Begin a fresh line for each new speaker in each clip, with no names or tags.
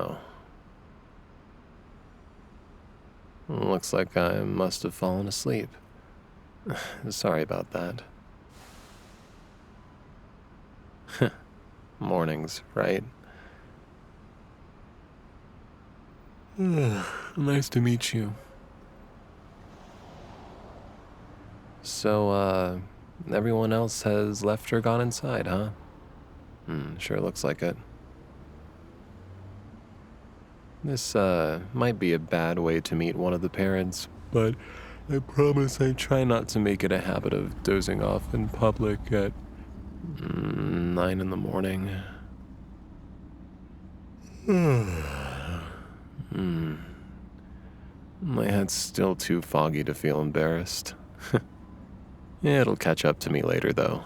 no. Looks like I must have fallen asleep. Sorry about that. Mornings, right? Nice to meet you. So, everyone else has left or gone inside, huh? Sure looks like it. This, might be a bad way to meet one of the parents, but I promise I try not to make it a habit of dozing off in public at 9 in the morning. My head's still too foggy to feel embarrassed. It'll catch up to me later, though.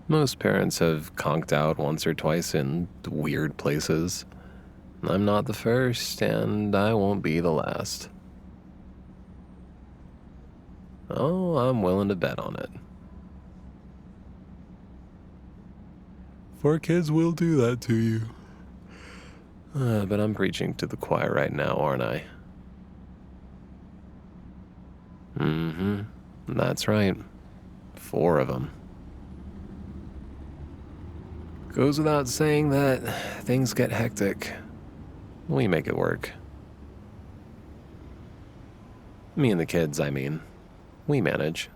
Most parents have conked out once or twice in weird places. I'm not the first, and I won't be the last. Oh, I'm willing to bet on it. 4 kids will do that to you. But I'm preaching to the choir right now, aren't I? That's right. 4 of them. Goes without saying that things get hectic. We make it work. Me and the kids, I mean. We manage.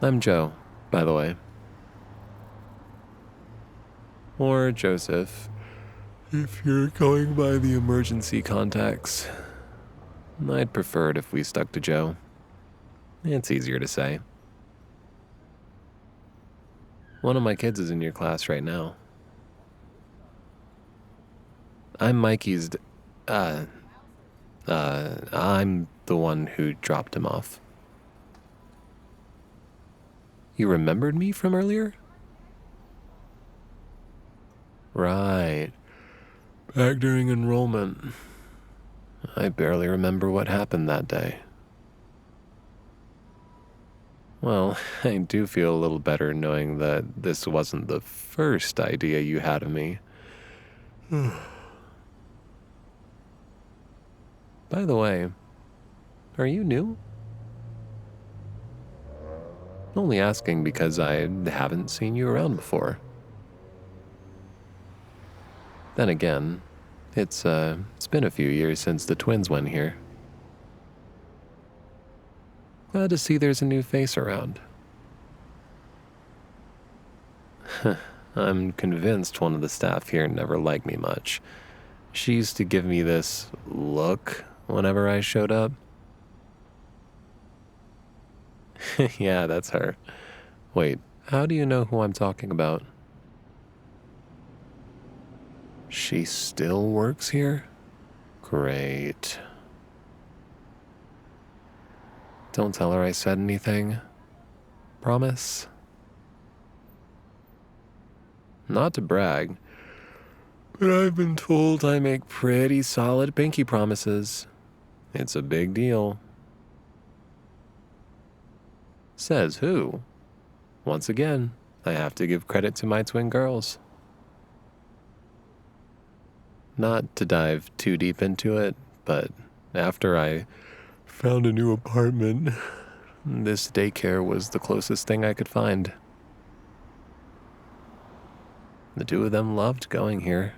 I'm Joe, by the way. Or Joseph, if you're going by the emergency contacts. I'd prefer it if we stuck to Joe. It's easier to say. One of my kids is in your class right now. I'm Mikey's I'm the one who dropped him off. You remembered me from earlier? Right. Back during enrollment. I barely remember what happened that day. Well, I do feel a little better knowing that this wasn't the first idea you had of me. By the way, are you new? Only asking because I haven't seen you around before. Then again, it's been a few years since the twins went here. Glad to see there's a new face around. I'm convinced one of the staff here never liked me much. She used to give me this look whenever I showed up. Yeah, that's her. Wait, how do you know who I'm talking about? She still works here? Great. Don't tell her I said anything. Promise? Not to brag, but I've been told I make pretty solid pinky promises. It's a big deal. Says who? Once again, I have to give credit to my twin girls. Not to dive too deep into it, but after I found a new apartment, this daycare was the closest thing I could find. The 2 of them loved going here.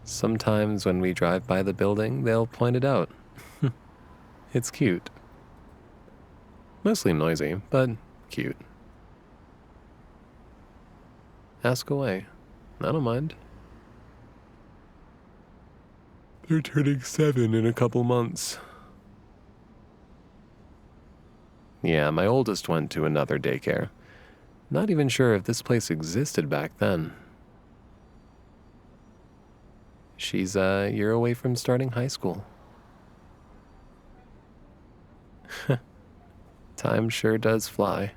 Sometimes when we drive by the building, they'll point it out. It's cute. Mostly noisy, but cute. Ask away. I don't mind. They're turning 7 in a couple months. Yeah, my oldest went to another daycare. Not even sure if this place existed back then. She's a year away from starting high school. Time sure does fly.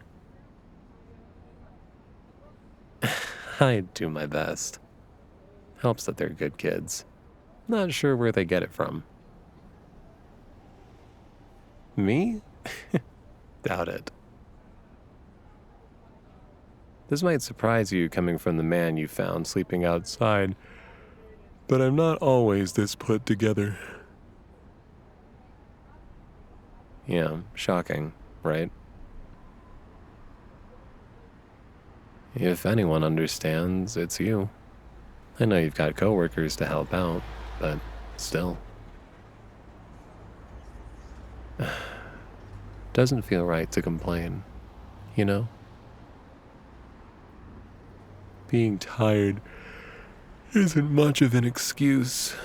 I do my best. Helps that they're good kids. Not sure where they get it from. Me? Doubt it. This might surprise you coming from the man you found sleeping outside, but I'm not always this put together. Yeah, shocking, right? If anyone understands, it's you. I know you've got coworkers to help out, but still. Doesn't feel right to complain, you know? Being tired isn't much of an excuse.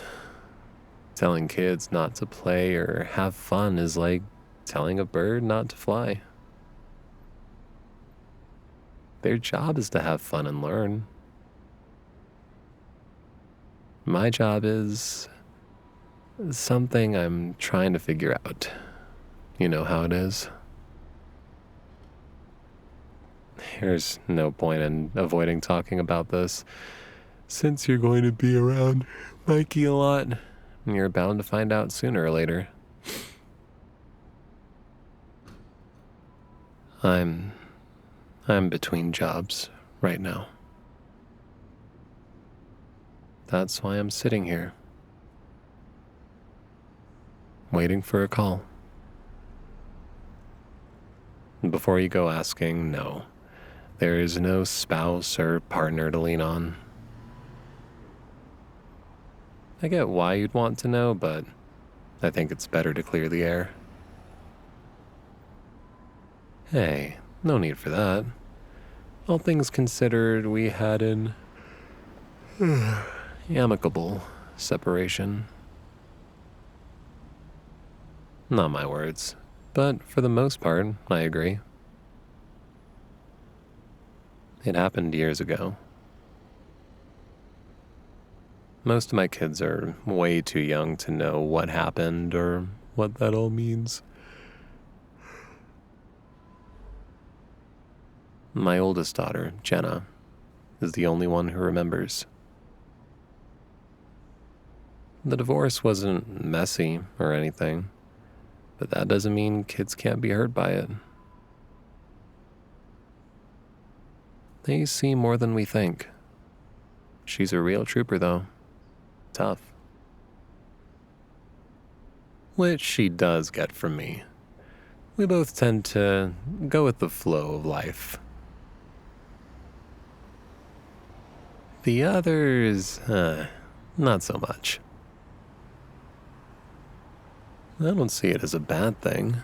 Telling kids not to play or have fun is like telling a bird not to fly. Their job is to have fun and learn. My job is something I'm trying to figure out. You know how it is. There's no point in avoiding talking about this, since you're going to be around Mikey a lot, and you're bound to find out sooner or later. I'm between jobs right now. That's why I'm sitting here, waiting for a call. Before you go asking, no, there is no spouse or partner to lean on. I get why you'd want to know, but I think it's better to clear the air. Hey, no need for that. All things considered, we had an amicable separation. Not my words, but for the most part, I agree. It happened years ago. Most of my kids are way too young to know what happened or what that all means. My oldest daughter, Jenna, is the only one who remembers. The divorce wasn't messy or anything, but that doesn't mean kids can't be hurt by it. They see more than we think. She's a real trooper, though. Tough. Which she does get from me. We both tend to go with the flow of life. The others, not so much. I don't see it as a bad thing.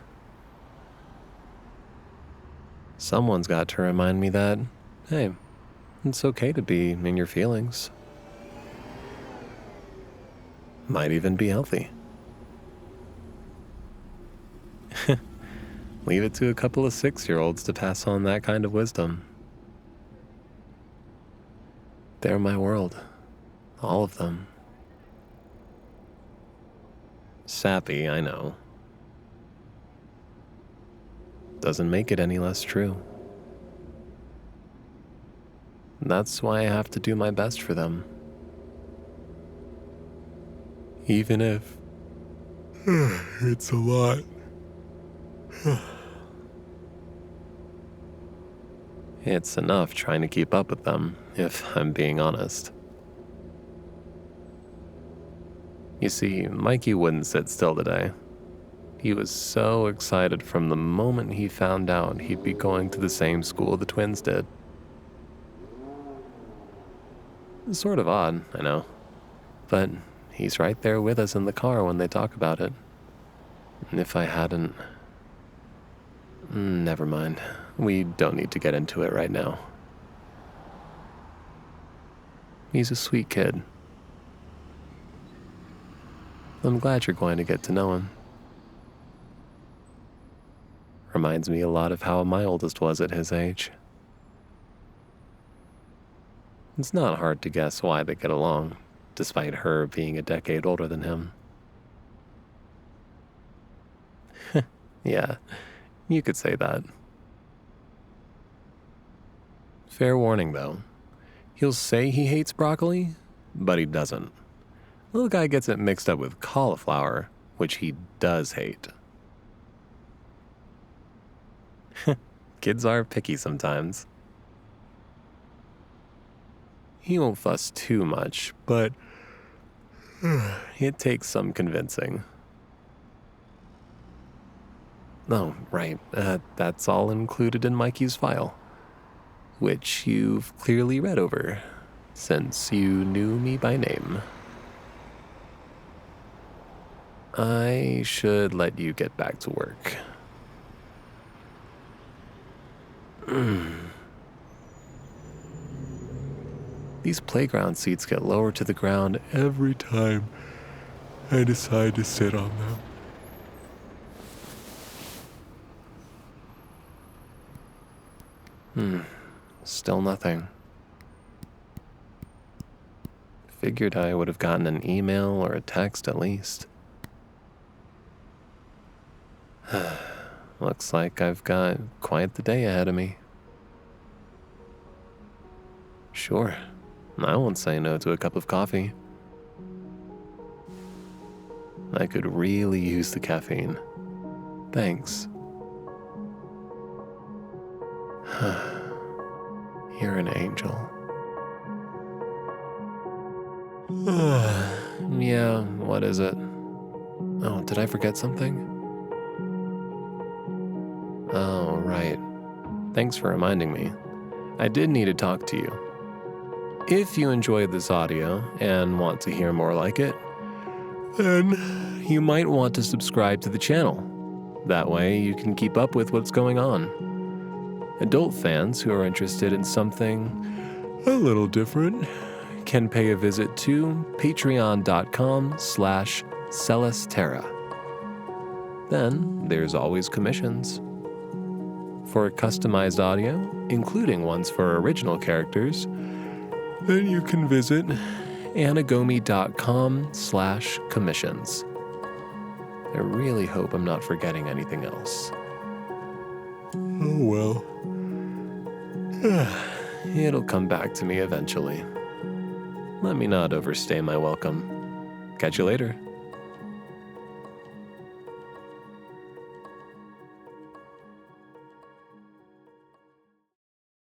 Someone's got to remind me that, hey, it's okay to be in your feelings. Might even be healthy. Leave it to a couple of 6-year-olds to pass on that kind of wisdom. They're my world. All of them. Sappy, I know. Doesn't make it any less true. That's why I have to do my best for them. Even if it's a lot. It's enough trying to keep up with them, if I'm being honest. You see, Mikey wouldn't sit still today. He was so excited from the moment he found out he'd be going to the same school the twins did. It's sort of odd, I know. But he's right there with us in the car when they talk about it. And if I hadn't... Never mind. We don't need to get into it right now. He's a sweet kid. I'm glad you're going to get to know him. Reminds me a lot of how my oldest was at his age. It's not hard to guess why they get along, despite her being a decade older than him. Yeah, you could say that. Fair warning, though. He'll say he hates broccoli, but he doesn't. Little guy gets it mixed up with cauliflower, which he does hate. Kids are picky sometimes. He won't fuss too much, but it takes some convincing. Oh, right. That's all included in Mikey's file, which you've clearly read over, since you knew me by name. I should let you get back to work. These playground seats get lower to the ground every time I decide to sit on them. Still nothing. Figured I would have gotten an email or a text at least. Looks like I've got quite the day ahead of me. Sure, I won't say no to a cup of coffee. I could really use the caffeine. Thanks. You're an angel. Yeah, what is it? Oh, did I forget something? Oh, right. Thanks for reminding me. I did need to talk to you. If you enjoyed this audio and want to hear more like it, then you might want to subscribe to the channel. That way you can keep up with what's going on. Adult fans who are interested in something a little different can pay a visit to patreon.com/Celesterra. Then there's always commissions. For customized audio, including ones for original characters, then you can visit anagomi.com/commissions. I really hope I'm not forgetting anything else. Oh well. It'll come back to me eventually. Let me not overstay my welcome. Catch you later.